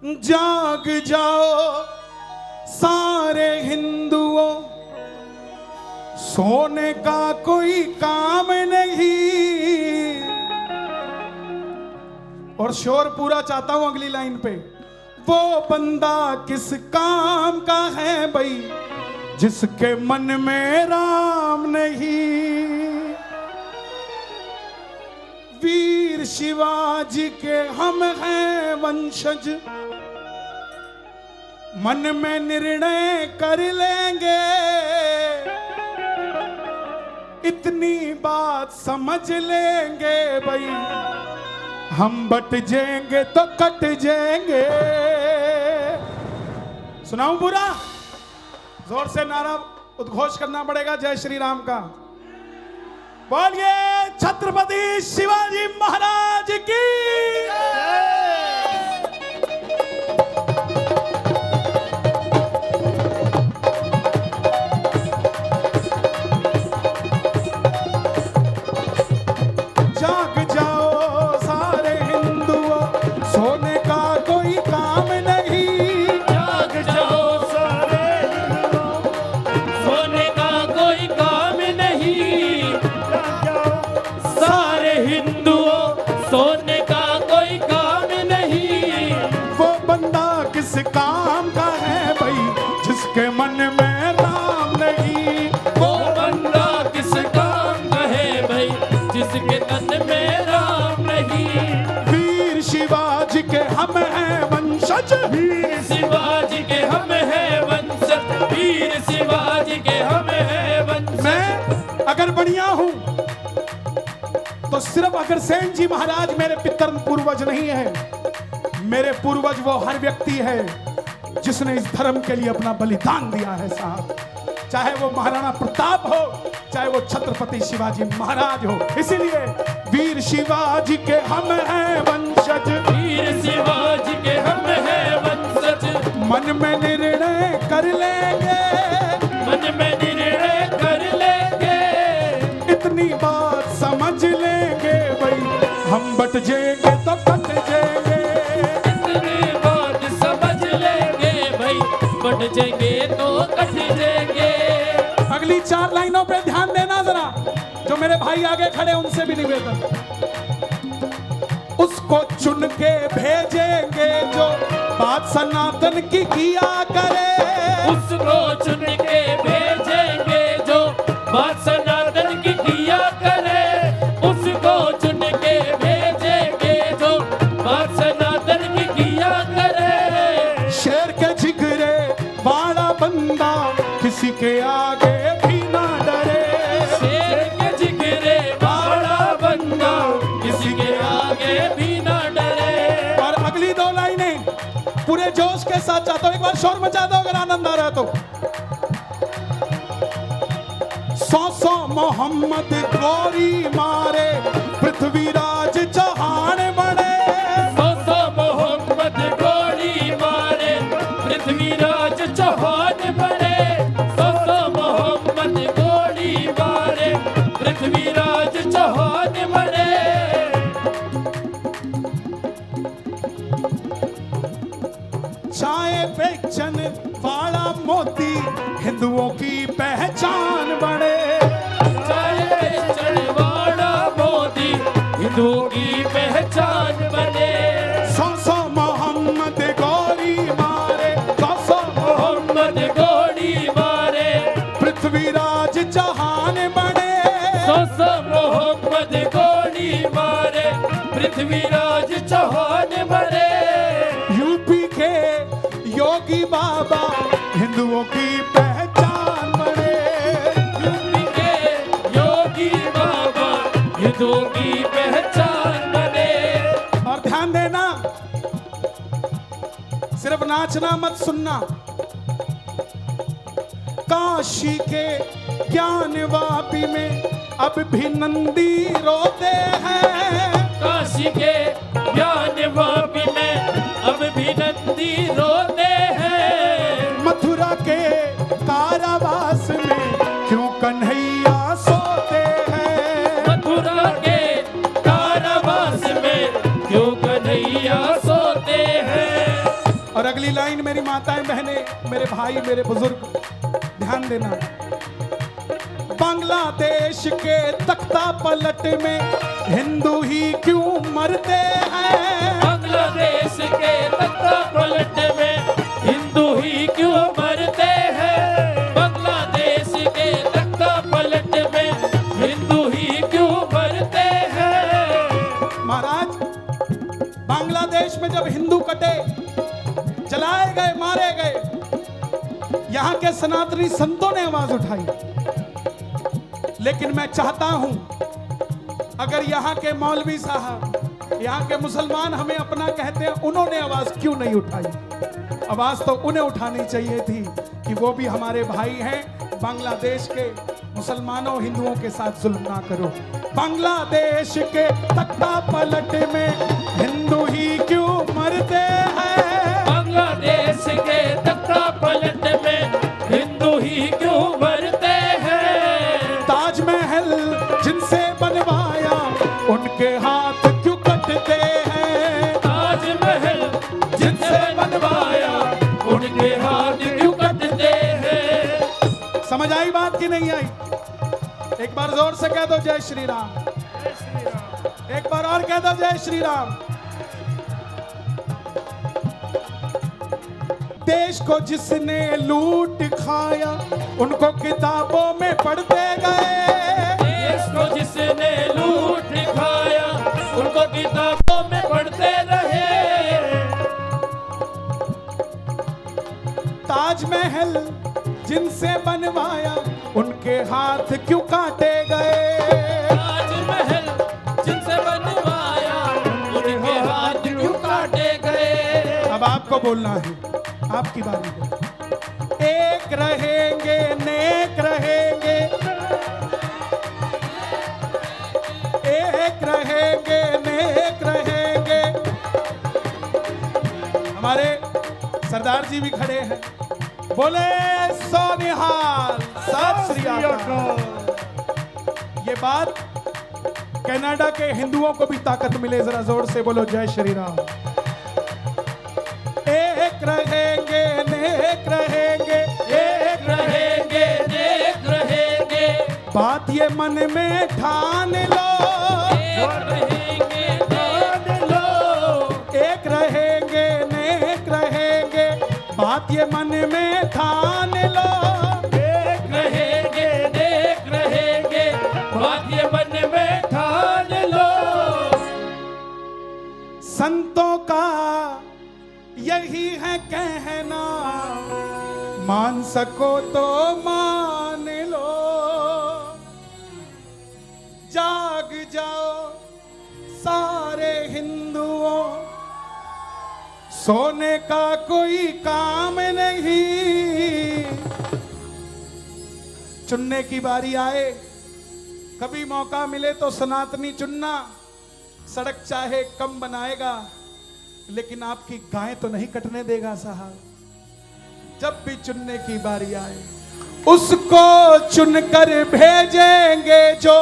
जाग जाओ सारे हिंदुओं, सोने का कोई काम नहीं। और शोर पूरा चाहता हूं अगली लाइन पे। वो बंदा किस काम का है भाई जिसके मन में राम नहीं। वीर शिवाजी के हम हैं वंशज, मन में निर्णय कर लेंगे। इतनी बात समझ लेंगे भाई, हम बट जाएंगे तो कट जाएंगे। सुनाऊं पूरा? जोर से नारा उद्घोष करना पड़ेगा जय श्री राम का। बोलिए छत्रपति शिवाजी महाराज की। जाग जाओ सारे हिंदुओं, सोने का कोई काम नहीं। जाग जाओ सारे हिंदुओं, सोने का कोई काम नहीं। सारे हिंदुओं, सोने का कोई काम नहीं। वो बंदा किस काम का है भाई जिसके मन में राम नहीं। वो बंदा किस काम का है भाई जिसके तन में राम नहीं। वीर शिवाजी के हम हैं वंशज, वीर शिवाजी के हम हैं वंशज, वीर शिवाजी के हम हैं वंशज। मैं अगर बढ़िया हूं तो सिर्फ अग्रसेन जी महाराज मेरे पितर पूर्वज नहीं है। मेरे पूर्वज वो हर व्यक्ति है जिसने इस धर्म के लिए अपना बलिदान दिया है साहब। चाहे वो महाराणा प्रताप हो, चाहे वो छत्रपति शिवाजी महाराज हो। इसीलिए वीर शिवाजी के हम हैं वंशज, वीर शिवाजी के हम हैं वंशज। मन में निर्णय कर लेंगे, मन में निर्णय कर लेंगे। इतनी बात समझ लेंगे भाई, हम बट जाएंगे तो कट जाएंगे। इतनी बात समझ लेंगे भाई, बढ़ जाएंगे तो कट जाएंगे। अगली 4 लाइनों पे ध्यान देना जरा, जो मेरे भाई आगे खड़े उनसे भी निवेदन। उसको चुन के भेजेंगे जो बात सनातन की किया करे। उसको चुन के भेजेंगे जो बात सनातन की किया करे। उसको चुन के भेजेंगे जो बात सनातन की किया करे। शेर के जिगरे वाला बंदा किसी के आगे भी ना डरे। शेर के जिगरे वाला बंदा किसी के आगे भी ना डरे। और अगली 2 लाइनें पूरे जोश के साथ चाहता हूं, एक बार शोर मचा दो अगर आनंद आ रहा है तो। 100 मोहम्मद गोरी मारे, पृथ्वीराज चौहान बने। 100 मोहम्मद गोली मारे, पृथ्वीराज चौहान बने। 100 मोहम्मद गोली मारे, पृथ्वीराज चौहान बने। चाय बेचन वाला मोती हिंदुओं की पहचान बने। चाय बेचने वाला मोदी हिंदुओं की पहचान बने। 100 मोहम्मद गोरी मारे, 100 मोहम्मद गोली मारे, पृथ्वीराज चौहान बने। 100 मोहम्मद गोली मारे, पृथ्वीराज चौहान बने। यूपी के योगी बाबा हिंदुओं की पहचान बने। यूपी के योगी बाबा हिंदुओं की पहचान बने। और ध्यान देना, सिर्फ नाचना मत सुनना। काशी के ज्ञान वापी में अब भी नंदी रोते हैं। काशी के ज्ञान वापी में अब भी नंदी रोते हैं। मथुरा के कारावास में क्यों कन्हैया सोते हैं। मथुरा के कारावास में क्यों कन्हैया सोते हैं। और अगली लाइन मेरी माताएं बहनें, मेरे भाई, मेरे बुजुर्ग, ध्यान देना। बांग्लादेश के तख्ता पलट में हिंदू ही क्यों मरते हैं? बांग्लादेश के तख्ता पलट में हिंदू ही क्यों मरते हैं? बांग्लादेश के तख्ता पलट में हिंदू ही क्यों मरते हैं? महाराज, बांग्लादेश में जब हिंदू कटे, जलाए गए, मारे गए, यहां के सनातनी संतों ने आवाज उठाई। लेकिन मैं चाहता हूं, अगर यहां के मौलवी साहब, यहां के मुसलमान हमें अपना कहते हैं, उन्होंने आवाज क्यों नहीं उठाई? आवाज तो उन्हें उठानी चाहिए थी कि वो भी हमारे भाई हैं। बांग्लादेश के मुसलमानों, हिंदुओं के साथ जुल्म ना करो। बांग्लादेश के तख्ता पलट में हिंदू ही क्यों मरते हैं? बांग्लादेश के तख्ता पलट में हिंदू ही क्यों मरते हैं? ताजमहल जिनसे बनवाया, उनके हाथ क्यों कटते हैं? ताजमहल जिनसे बनवाया, उनके हाथ क्यों कटते हैं? समझ आई बात की नहीं आई? एक बार जोर से कह दो जय श्री राम। एक बार और कह दो जय श्री राम। देश को जिसने लूट खाया, उनको किताबों में पढ़ते गए। देश को जिसने लूट खाया, उनको किताबों में पढ़ते रहे। ताजमहल जिनसे बनवाया, उनके हाथ क्यों काटे गए? ताजमहल जिनसे बनवाया, उनके हाथ क्यों काटे गए? अब आपको बोलना है, आपकी बारी है। एक रहेंगे, नेक रहेंगे, एक रहेंगे, नेक रहेंगे। हमारे सरदार जी भी खड़े हैं। बोले सोनिहाल, सत श्री अकाल। ये बात कनाडा के हिंदुओं को भी ताकत मिले, जरा जोर से बोलो जय श्री राम। एक रहेंगे, नेक रहेंगे, एक रहेंगे, नेक रहेंगे। बात ये मन में ठान लो। एक रहेंगे, नेक लो। एक रहेंगे, नेक रहेंगे, बात ये मन में ठान लो। एक रहेंगे, नेक रहेंगे, बात ये मन में ठान लो। संतों का यही है कहना, मान सको तो मान लो। जाग जाओ सारे हिंदुओं, सोने का कोई काम नहीं। चुनने की बारी आए, कभी मौका मिले तो सनातनी चुनना। सड़क चाहे कम बनाएगा, लेकिन आपकी गाय तो नहीं कटने देगा साहब। जब भी चुनने की बारी आए, उसको चुनकर भेजेंगे जो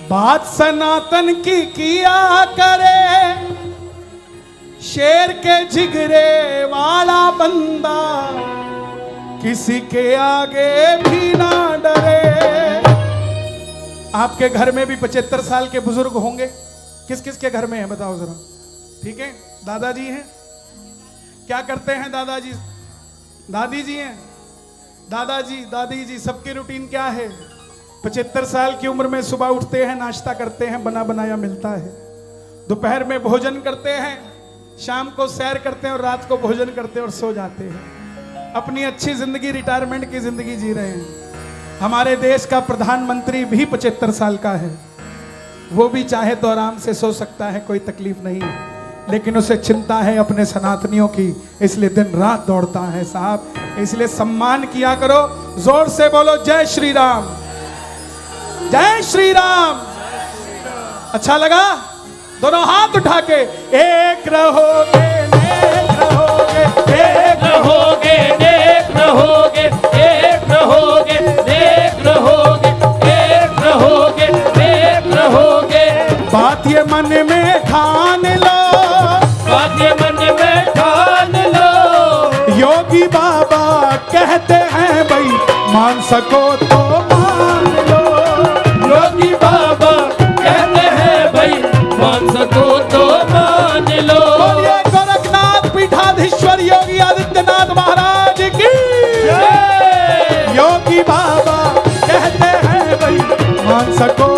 बात सनातन की किया करे। शेर के जिगरे वाला बंदा किसी के आगे भी ना डरे। आपके घर में भी 75 साल के बुजुर्ग होंगे। किस किस के घर में है बताओ जरा। ठीक है, दादाजी हैं। क्या करते हैं दादाजी? दादी जी हैं। दादाजी, दादी जी, सबकी रूटीन क्या है? 75 साल की उम्र में सुबह उठते हैं, नाश्ता करते हैं, बना बनाया मिलता है। दोपहर में भोजन करते हैं, शाम को सैर करते हैं और रात को भोजन करते हैं और सो जाते हैं। अपनी अच्छी जिंदगी, रिटायरमेंट की जिंदगी जी रहे हैं। हमारे देश का प्रधानमंत्री भी 75 साल का है। वो भी चाहे तो आराम से सो सकता है, कोई तकलीफ नहीं, लेकिन उसे चिंता है अपने सनातनियों की, इसलिए दिन रात दौड़ता है साहब। इसलिए सम्मान किया करो। जोर से बोलो जय श्री राम, जय श्री राम। अच्छा लगा? दोनों हाथ उठा के एक रहोगे, नेक रहोगे, एक रहोगे, नेक रहोगे, एक रहोगे, नेक रहोगे, एक रहोगे, नेक रहोगे। बात ये मन में ठान लो, बात ये मन में ठान योगी बाबा कहते हैं भाई मान सको तो मान लो। योगी बाबा कहते हैं भाई मान सको तो मान लो। बोलिए गोरखनाथ पीठाधीश्वर योगी आदित्यनाथ महाराज की जय। योगी बाबा कहते हैं भाई मान सको